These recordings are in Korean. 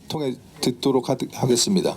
통해 듣도록 하겠습니다.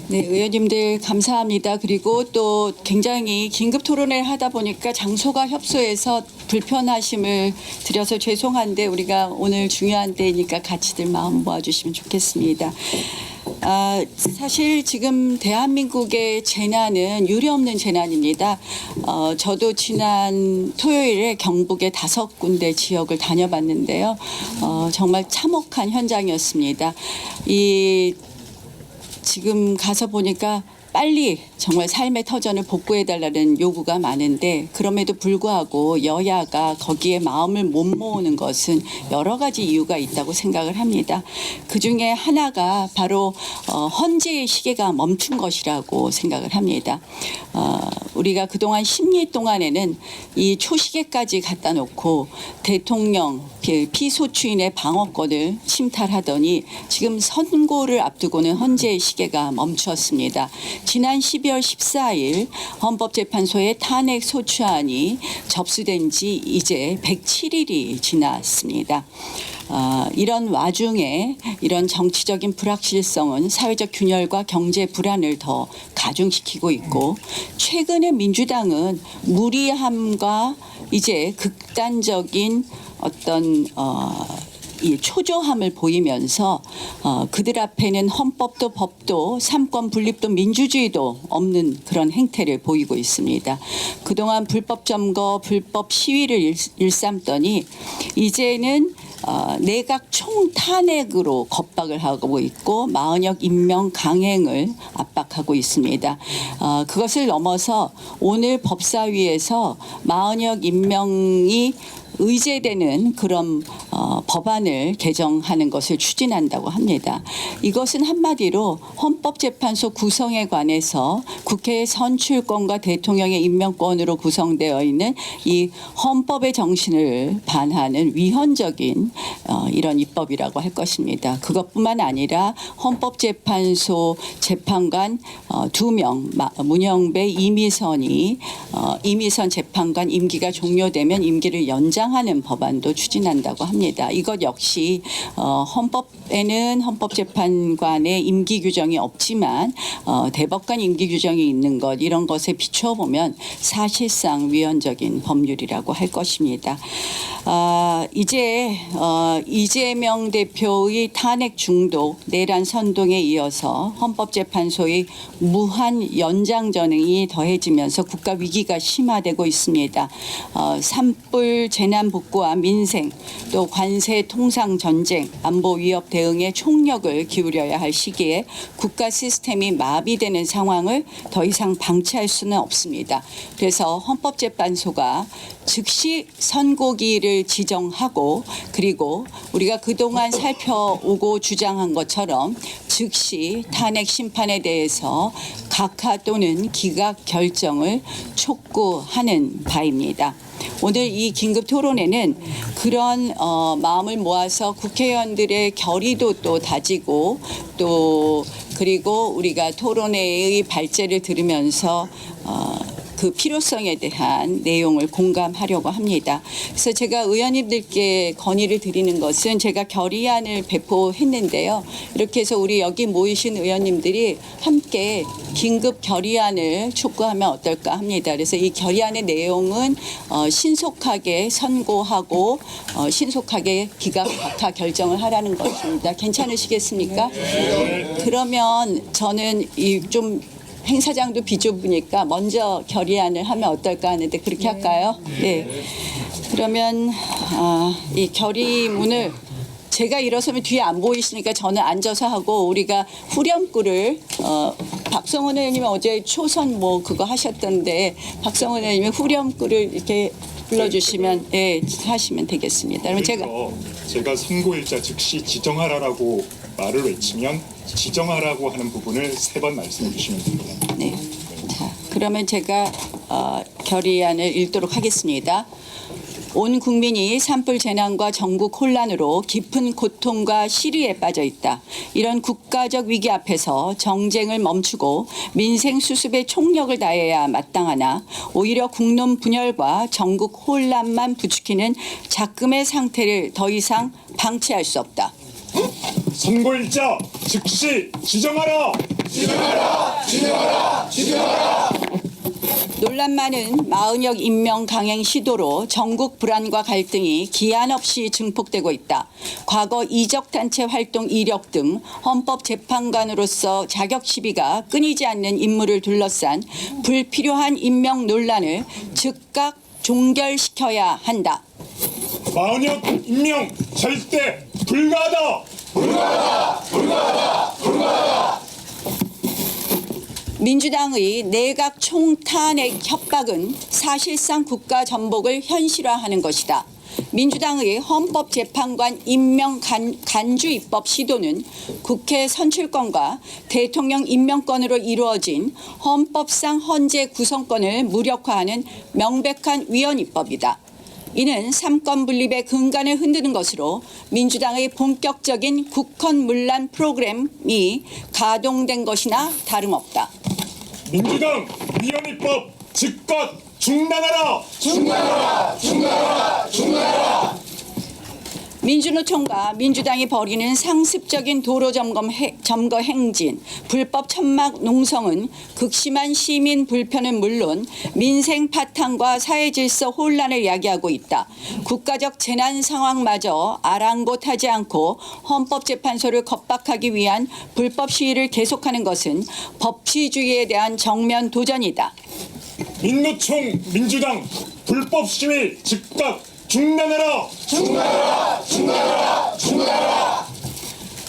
네, 의원님들 감사합니다. 그리고 또 굉장히 긴급 토론회를 하다 보니까 장소가 협소해서 불편하심을 드려서 죄송한데 우리가 오늘 중요한 때니까 같이들 마음 모아주시면 좋겠습니다. 사실 지금 대한민국의 재난은 유례없는 재난입니다. 저도 지난 토요일에 경북의 5군데 지역을 다녀봤는데요. 정말 참혹한 현장이었습니다. 지금 가서 보니까 빨리 정말 삶의 터전을 복구해달라는 요구가 많은데 그럼에도 불구하고 여야가 거기에 마음을 못 모으는 것은 여러 가지 이유가 있다고 생각을 합니다. 그중에 하나가 바로 헌재의 시계가 멈춘 것이라고 생각을 합니다. 우리가 그동안 10년 동안에는 이 초시계까지 갖다 놓고 대통령 피소추인의 방어권을 침탈하더니 지금 선고를 앞두고는 헌재의 시계가 멈추었습니다. 지난 12월 14일 헌법재판소의 탄핵 소추안이 접수된 지 이제 107일이 지났습니다. 이런 와중에 이런 정치적인 불확실성은 사회적 균열과 경제 불안을 더 가중시키고 있고 최근에 민주당은 무리함과 이제 극단적인 어떤 이 초조함을 보이면서 그들 앞에는 헌법도 법도 삼권 분립도 민주주의도 없는 그런 행태를 보이고 있습니다. 그동안 불법 점거, 불법 시위를 일삼더니 이제는 내각 총탄핵으로 겁박을 하고 있고 마흔역 임명 강행을 압박하고 있습니다. 그것을 넘어서 오늘 법사위에서 마흔역 임명이 의제되는 그런 법안을 개정하는 것을 추진한다고 합니다. 이것은 한마디로 헌법재판소 구성에 관해서 국회의 선출권과 대통령의 임명권으로 구성되어 있는 이 헌법의 정신을 반하는 위헌적인 이런 입법이라고 할 것입니다. 그것뿐만 아니라 헌법재판소 재판관 2명 문영배, 이미선 재판관 임기가 종료되면 임기를 연장하는 법안도 추진한다고 합니다. 이것 역시 헌법에는 헌법재판관의 임기 규정이 없지만 대법관 임기 규정이 있는 것 이런 것에 비추어 보면 사실상 위헌적인 법률이라고 할 것입니다. 이제 이재명 대표의 탄핵 중독, 내란 선동에 이어서 헌법재판소의 무한 연장 전행이 더해지면서 국가 위기가 심화되고 있습니다. 산불 재난 복구와 민생, 또 관세 통상 전쟁, 안보 위협 대응에 총력을 기울여야 할 시기에 국가 시스템이 마비되는 상황을 더 이상 방치할 수는 없습니다. 그래서 헌법재판소가 즉시 선고기일을 지정하고 그리고 우리가 그동안 살펴오고 주장한 것처럼 즉시 탄핵 심판에 대해서 각하 또는 기각 결정을 촉구하는 바입니다. 오늘 이 긴급 토론회는 그런 마음을 모아서 국회의원들의 결의도 또 다지고 또 그리고 우리가 토론회의 발제를 들으면서 그 필요성에 대한 내용을 공감하려고 합니다. 그래서 제가 의원님들께 건의를 드리는 것은 제가 결의안을 배포했는데요. 이렇게 해서 우리 여기 모이신 의원님들이 함께 긴급 결의안을 촉구하면 어떨까 합니다. 그래서 이 결의안의 내용은 신속하게 선고하고 신속하게 기각 각하 결정을 하라는 것입니다. 괜찮으시겠습니까? 그러면 저는 좀 행사장도 비좁으니까 먼저 결의안을 하면 어떨까 하는데 그렇게 할까요? 네. 그러면 이 결의문을 제가 일어서면 뒤에 안 보이시니까 저는 앉아서 하고 우리가 후렴구를 박성원 의원님이 어제 초선 그거 하셨던데 박성원 의원님이 후렴구를 이렇게 불러주시면 하시면 되겠습니다. 그러면 제가 선고일자 즉시 지정하라라고 말을 외치면 지정하라고 하는 부분을 3번 말씀해 주시면 됩니다. 네. 자, 그러면 제가 결의안을 읽도록 하겠습니다. 온 국민이 산불 재난과 전국 혼란으로 깊은 고통과 시리에 빠져 있다. 이런 국가적 위기 앞에서 정쟁을 멈추고 민생 수습에 총력을 다해야 마땅하나 오히려 국론 분열과 전국 혼란만 부추기는 작금의 상태를 더 이상 방치할 수 없다. 선고일자 즉시 지정하라. 논란 많은 마은혁 임명 강행 시도로 전국 불안과 갈등이 기한 없이 증폭되고 있다. 과거 이적단체 활동 이력 등 헌법재판관으로서 자격 시비가 끊이지 않는 인물을 둘러싼 불필요한 임명 논란을 즉각 종결시켜야 한다. 마은혁 임명 절대 불가하다. 민주당의 내각 총탄핵 협박은 사실상 국가 전복을 현실화하는 것이다. 민주당의 헌법재판관 임명 간주 입법 시도는 국회 선출권과 대통령 임명권으로 이루어진 헌법상 헌재 구성권을 무력화하는 명백한 위헌 입법이다. 이는 삼권 분립의 근간을 흔드는 것으로 민주당의 본격적인 국헌 문란 프로그램이 가동된 것이나 다름없다. 민주당 위헌 입법 즉각 중단하라. 민주노총과 민주당이 벌이는 상습적인 도로 점거 행진, 불법 천막 농성은 극심한 시민 불편은 물론 민생 파탄과 사회 질서 혼란을 야기하고 있다. 국가적 재난 상황마저 아랑곳하지 않고 헌법재판소를 겁박하기 위한 불법 시위를 계속하는 것은 법치주의에 대한 정면 도전이다. 민노총 민주당 불법 시위 즉각 중단하라.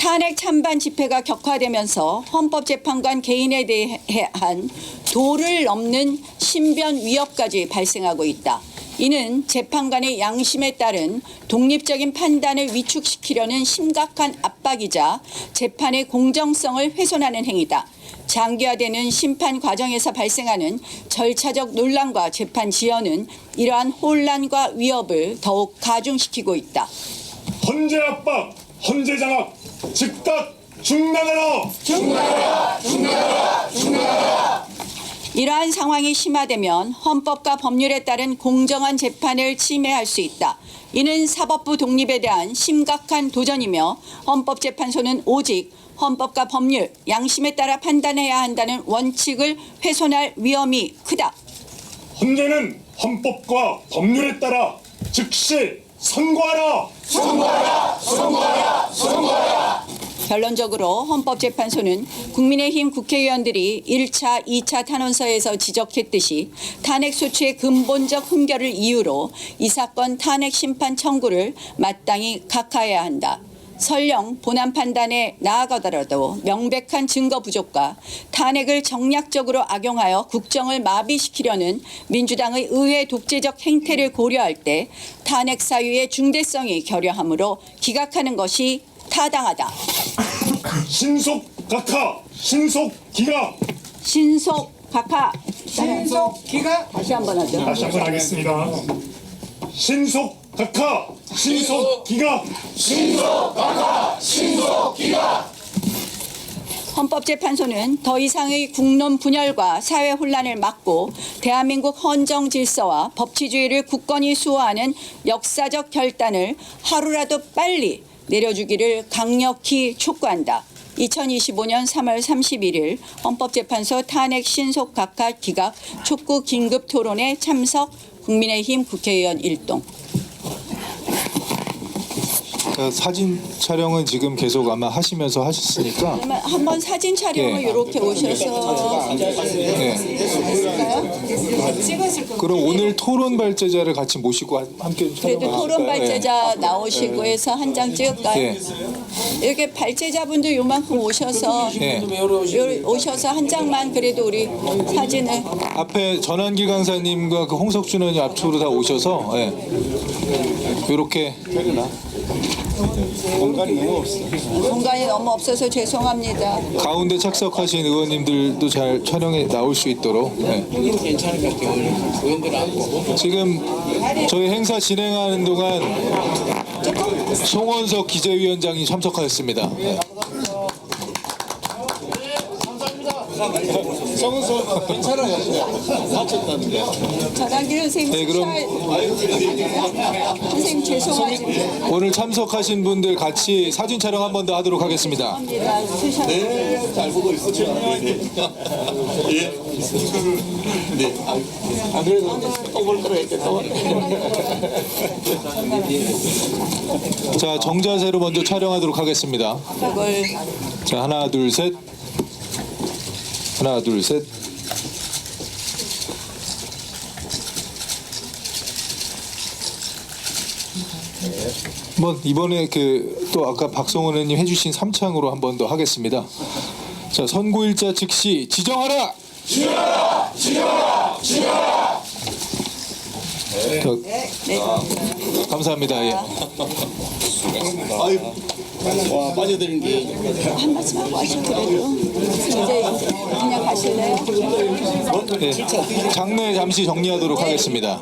탄핵 찬반 집회가 격화되면서 헌법재판관 개인에 대한 도를 넘는 신변 위협까지 발생하고 있다. 이는 재판관의 양심에 따른 독립적인 판단을 위축시키려는 심각한 압박이자 재판의 공정성을 훼손하는 행위다. 장기화되는 심판 과정에서 발생하는 절차적 논란과 재판 지연은 이러한 혼란과 위협을 더욱 가중시키고 있다. 헌재 압박, 헌재 장악 즉각 중단하라. 이러한 상황이 심화되면 헌법과 법률에 따른 공정한 재판을 침해할 수 있다. 이는 사법부 독립에 대한 심각한 도전이며 헌법재판소는 오직 헌법과 법률, 양심에 따라 판단해야 한다는 원칙을 훼손할 위험이 크다. 헌재는 헌법과 법률에 따라 즉시 선고하라. 결론적으로 헌법재판소는 국민의힘 국회의원들이 1차, 2차 탄원서에서 지적했듯이 탄핵소추의 근본적 흠결을 이유로 이 사건 탄핵 심판 청구를 마땅히 각하해야 한다. 설령 본안 판단에 나아가더라도 명백한 증거 부족과 탄핵을 정략적으로 악용하여 국정을 마비시키려는 민주당의 의회 독재적 행태를 고려할 때 탄핵 사유의 중대성이 결여하므로 기각하는 것이 타당하다. 신속 각하, 신속 기각. 신속 각하. 신속 기각. 다시 한번 하죠. 다시 한번 하겠습니다. 신속 각하, 신속 기각. 헌법재판소는 더 이상의 국론 분열과 사회 혼란을 막고 대한민국 헌정 질서와 법치주의를 굳건히 수호하는 역사적 결단을 하루라도 빨리 내려주기를 강력히 촉구한다. 2025년 3월 31일 헌법재판소 탄핵 신속 각하 기각 촉구 긴급 토론에 참석 국민의힘 국회의원 일동. 사진 촬영은 지금 계속 아마 하시면서 하셨으니까 그러면 한번 사진 촬영을 예. 이렇게 오셔서 예. 그럼 오늘 토론 발제자를 같이 모시고 함께 그래도 촬영하실까요? 토론 발제자 나오시고 해서 한 장 찍을까요? 예. 이렇게 발제자분들 요만큼 오셔서 예. 오셔서 한 장만 그래도 우리 사진을 앞에 전환기 강사님과 그 홍석준 의원이 앞쪽으로 다 오셔서 이렇게 공간이 너무 없어서 죄송합니다. 가운데 착석하신 의원님들도 잘 촬영에 나올 수 있도록 괜찮을 것 같아요. 의원들 안고. 지금 저희 행사 진행하는 동안 송원석 기재위원장이 참석하였습니다. 성은서 괜찮아요. 다쳤다는데. 전환기 선생님 네, 그럼 선생님 죄송합니다. 오늘 참석하신 분들 같이 사진 촬영 한 번 더 하도록 하겠습니다. 네, 잘 보고 있었죠. 네. 예. 네. 안 그래도 또볼 거라 했대 또. 자, 정자세로 먼저 촬영하도록 하겠습니다. 이걸 자, 하나, 둘, 셋. 하나, 둘, 셋. 한번 이번에 또 아까 박성원 의원님 해주신 3창으로 한 번 더 하겠습니다. 자, 선고일자 즉시 지정하라. 지정하라. 지정하라. 지정하라. 감사합니다. 예. 아유, 와 빠져드린 게. 한 말씀 하고 하시고 그래도 이제 그냥 가실래요? 예. 장례 잠시 정리하도록 하겠습니다.